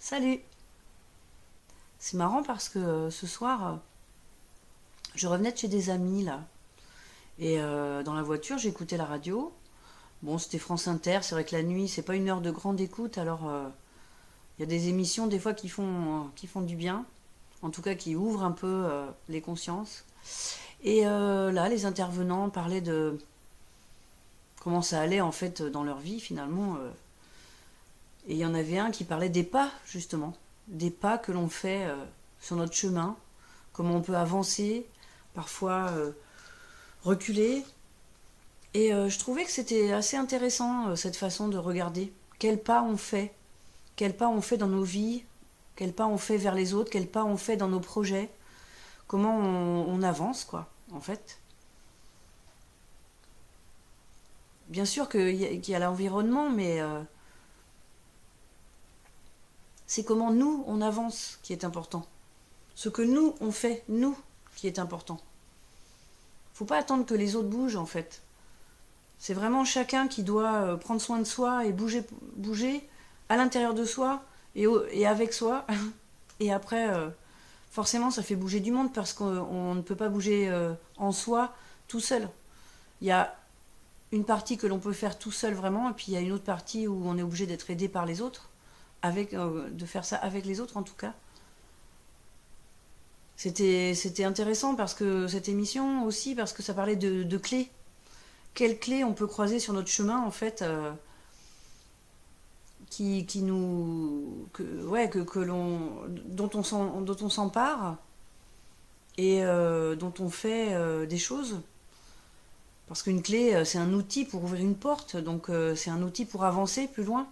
Salut! C'est marrant parce que ce soir, je revenais de chez des amis là. Et dans la voiture, j'écoutais la radio. Bon, c'était France Inter. C'est vrai que la nuit, c'est pas une heure de grande écoute. Alors, il y a des émissions des fois qui font du bien. En tout cas, qui ouvrent un peu les consciences. Et là, les intervenants parlaient de comment ça allait en fait dans leur vie finalement. Et il y en avait un qui parlait des pas, justement. Des pas que l'on fait sur notre chemin. Comment on peut avancer, parfois reculer. Et je trouvais que c'était assez intéressant, cette façon de regarder. Quels pas on fait? Quels pas on fait dans nos vies? Quels pas on fait vers les autres? Quels pas on fait dans nos projets? Comment on avance, quoi, en fait. Bien sûr qu'il y a l'environnement, mais c'est comment nous, on avance qui est important. Ce que nous, on fait, nous, qui est important. Faut pas attendre que les autres bougent, en fait. C'est vraiment chacun qui doit prendre soin de soi et bouger à l'intérieur de soi et avec soi. Et après, forcément, ça fait bouger du monde parce qu'on ne peut pas bouger en soi tout seul. Il y a une partie que l'on peut faire tout seul vraiment, et puis il y a une autre partie où on est obligé d'être aidé par les autres, de faire ça avec les autres en tout cas. C'était intéressant parce que cette émission aussi, parce que ça parlait de clés. Quelles clés on peut croiser sur notre chemin en fait, qui nous que l'on dont on s'empare et dont on fait des choses, parce qu'une clé c'est un outil pour ouvrir une porte, donc c'est un outil pour avancer plus loin.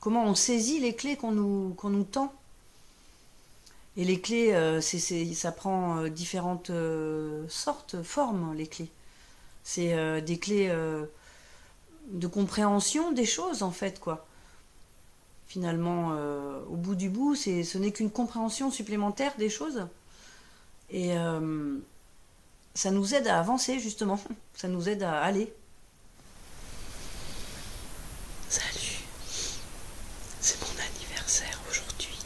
Comment on saisit les clés qu'on nous tend. Et les clés, ça prend différentes sortes, formes, les clés. C'est des clés de compréhension des choses, en fait, quoi. Finalement, au bout du bout, ce n'est qu'une compréhension supplémentaire des choses. Et ça nous aide à avancer, justement. Ça nous aide à aller. Salut, c'est mon anniversaire aujourd'hui.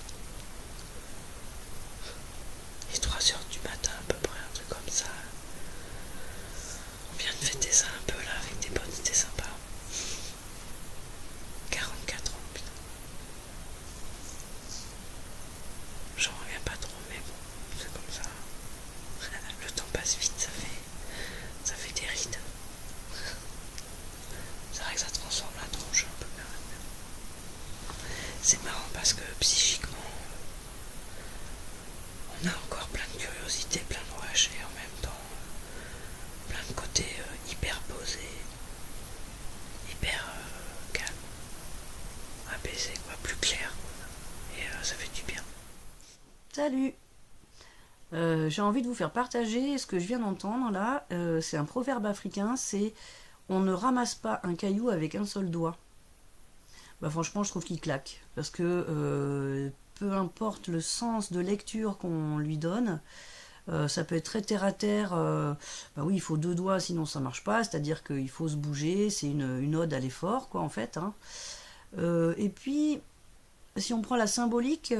Il est 3 heures du matin à peu près, un truc comme ça. On vient de fêter ça un peu là avec des potes, c'était sympa. 44 ans, putain. J'en reviens pas trop, mais bon, c'est comme ça. Le temps passe vite, ça fait des rides. C'est vrai que ça transforme la tronche un peu quand même. C'est marrant parce que psychiquement, on a encore plein de curiosité, plein de rush et en même temps, plein de côtés hyper posés, hyper calme, apaisé, quoi, plus clair. Et ça fait du bien. Salut! J'ai envie de vous faire partager ce que je viens d'entendre là. C'est un proverbe africain, c'est on ne ramasse pas un caillou avec un seul doigt. Bah franchement, je trouve qu'il claque. Parce que peu importe le sens de lecture qu'on lui donne, ça peut être très terre à terre. Bah oui, il faut deux doigts, sinon ça marche pas. C'est-à-dire qu'il faut se bouger. C'est une ode à l'effort, quoi, en fait. Hein. Et puis, si on prend la symbolique,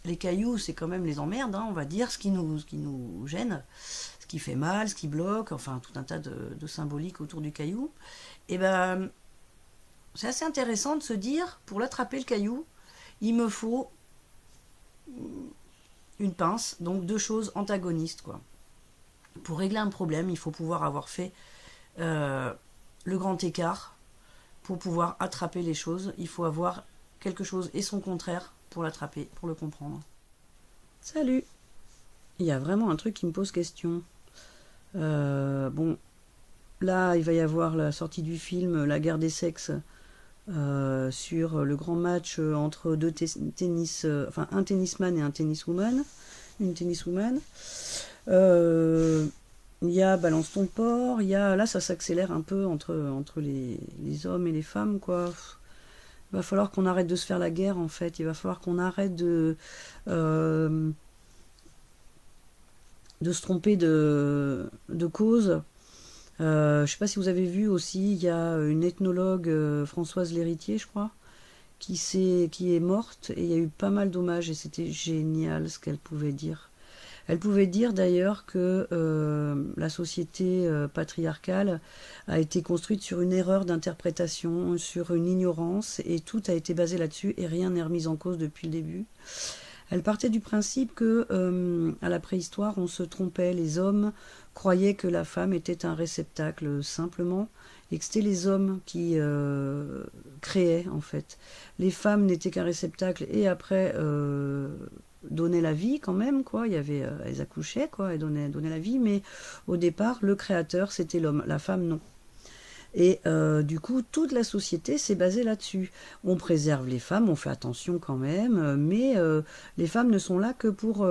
les cailloux, c'est quand même les emmerdes, hein, on va dire, ce qui nous gêne, ce qui fait mal, ce qui bloque, enfin tout un tas de symboliques autour du caillou. Et ben, c'est assez intéressant de se dire, pour l'attraper le caillou, il me faut une pince, donc deux choses antagonistes, quoi. Pour régler un problème, il faut pouvoir avoir fait euh, le grand écart. Pour pouvoir attraper les choses, il faut avoir quelque chose et son contraire pour l'attraper, pour le comprendre. Salut! Il y a vraiment un truc qui me pose question. Bon, là, il va y avoir la sortie du film La guerre des sexes, sur le grand match entre deux tennis, enfin un tennisman et un tenniswoman, une tenniswoman. Il y a Balance ton porc, il y a là ça s'accélère un peu entre les hommes et les femmes, quoi. Il va falloir qu'on arrête de se faire la guerre, en fait. Il va falloir qu'on arrête euh, de se tromper de cause. Je ne sais pas si vous avez vu aussi, il y a une ethnologue, Françoise Lhéritier, je crois, qui est morte, et il y a eu pas mal d'hommages, et c'était génial ce qu'elle pouvait dire. Elle pouvait dire d'ailleurs que la société patriarcale a été construite sur une erreur d'interprétation, sur une ignorance, et tout a été basé là-dessus, et rien n'est remis en cause depuis le début. Elle partait du principe que, à la préhistoire, on se trompait. Les hommes croyaient que la femme était un réceptacle simplement, et que c'était les hommes qui créaient en fait. Les femmes n'étaient qu'un réceptacle et après donnaient la vie quand même, quoi. Il y avait, elles accouchaient, quoi, elles donnaient la vie, mais au départ, le créateur c'était l'homme, la femme non. Et du coup, toute la société s'est basée là-dessus. On préserve les femmes, on fait attention quand même, mais les femmes ne sont là que pour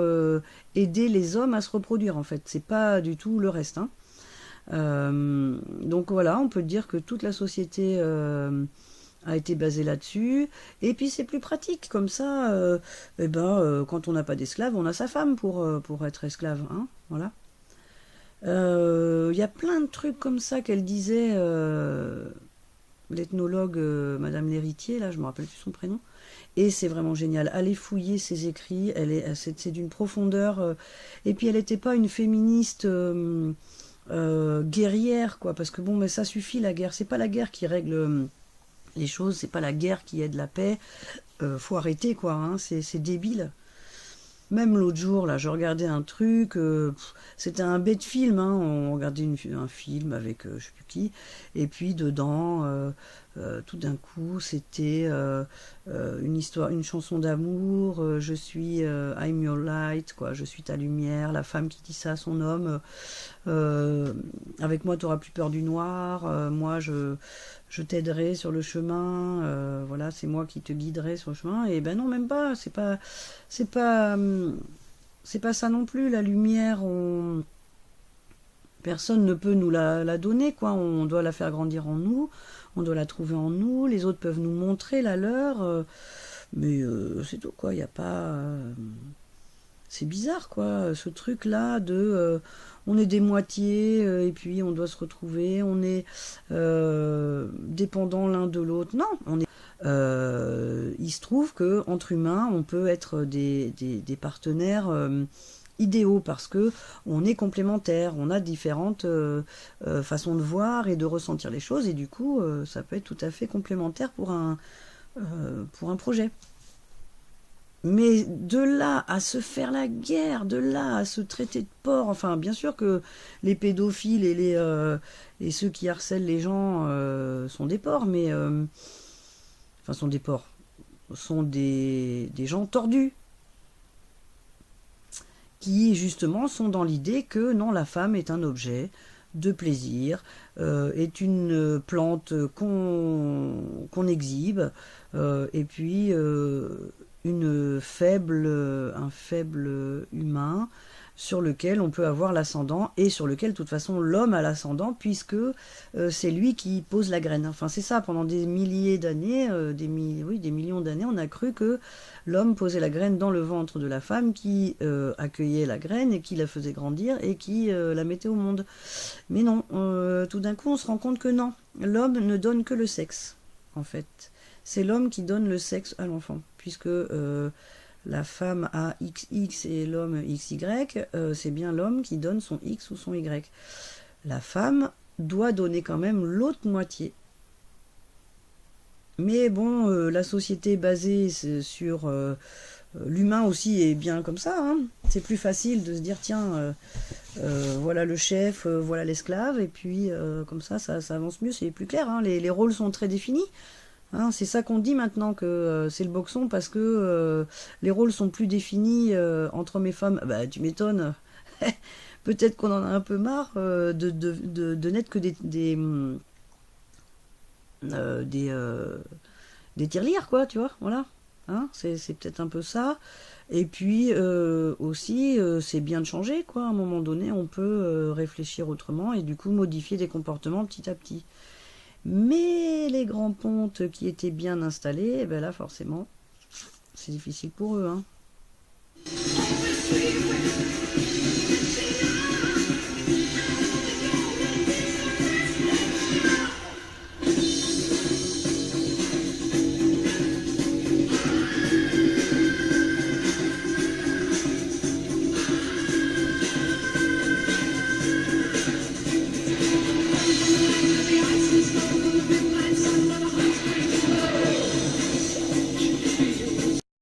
aider les hommes à se reproduire, en fait. C'est pas du tout le reste, hein. Donc voilà, on peut dire que toute la société a été basée là-dessus. Et puis c'est plus pratique, comme ça, quand on n'a pas d'esclave, on a sa femme pour être esclave, hein, voilà. Y a plein de trucs comme ça qu'elle disait, l'ethnologue Madame Lhéritier, là, je me rappelle plus son prénom, et c'est vraiment génial. Allez fouiller ses écrits, c'est d'une profondeur, et puis elle n'était pas une féministe guerrière, quoi, parce que bon, mais ça suffit la guerre, c'est pas la guerre qui règle les choses, c'est pas la guerre qui aide la paix, faut arrêter, quoi, hein, c'est débile. Même l'autre jour, là, je regardais un truc, c'était un bête film, hein, on regardait un film avec je sais plus qui, et puis dedans, tout d'un coup, c'était une histoire, une chanson d'amour, je suis I'm your light, quoi, je suis ta lumière, la femme qui dit ça à son homme, avec moi tu n'auras plus peur du noir, moi je t'aiderai sur le chemin, voilà, c'est moi qui te guiderai sur le chemin, et ben non, même pas, c'est pas, c'est pas ça non plus, la lumière, personne ne peut nous la donner, quoi, on doit la faire grandir en nous, on doit la trouver en nous, les autres peuvent nous montrer la leur, mais c'est tout, quoi, il n'y a pas... c'est bizarre, quoi, ce truc-là de... on est des moitiés, et puis on doit se retrouver, on est dépendants l'un de l'autre. Non, on est... il se trouve qu'entre humains, on peut être des partenaires idéaux parce que on est complémentaires, on a différentes façons de voir et de ressentir les choses, et du coup, ça peut être tout à fait complémentaire pour un projet. Mais de là à se faire la guerre, de là à se traiter de porc, enfin bien sûr que les pédophiles et ceux qui harcèlent les gens sont des porcs, mais enfin sont des porcs, sont des gens tordus, qui justement sont dans l'idée que non, la femme est un objet de plaisir, est une plante qu'on exhibe, et puis un faible humain sur lequel on peut avoir l'ascendant, et sur lequel de toute façon l'homme a l'ascendant, puisque c'est lui qui pose la graine. Enfin c'est ça, pendant des milliers d'années, des millions d'années, on a cru que l'homme posait la graine dans le ventre de la femme, qui accueillait la graine et qui la faisait grandir et qui la mettait au monde. Mais non, tout d'un coup on se rend compte que non, l'homme ne donne que le sexe, en fait. C'est l'homme qui donne le sexe à l'enfant, puisque la femme a XX et l'homme XY, c'est bien l'homme qui donne son X ou son Y. La femme doit donner quand même l'autre moitié. Mais bon, la société basée sur l'humain aussi est bien comme ça, hein. C'est plus facile de se dire, tiens, voilà le chef, voilà l'esclave, et puis comme ça avance mieux, c'est plus clair, hein. Les rôles sont très définis. Hein, c'est ça qu'on dit maintenant, que c'est le boxon, parce que les rôles sont plus définis entre hommes et femmes. Bah, tu m'étonnes. Peut-être qu'on en a un peu marre de n'être que des tirelires, quoi, tu vois, voilà. Hein, c'est peut-être un peu ça. Et puis aussi, c'est bien de changer, quoi. À un moment donné, on peut réfléchir autrement et du coup modifier des comportements petit à petit. Mais les grands pontes qui étaient bien installés, eh ben là forcément, c'est difficile pour eux, hein.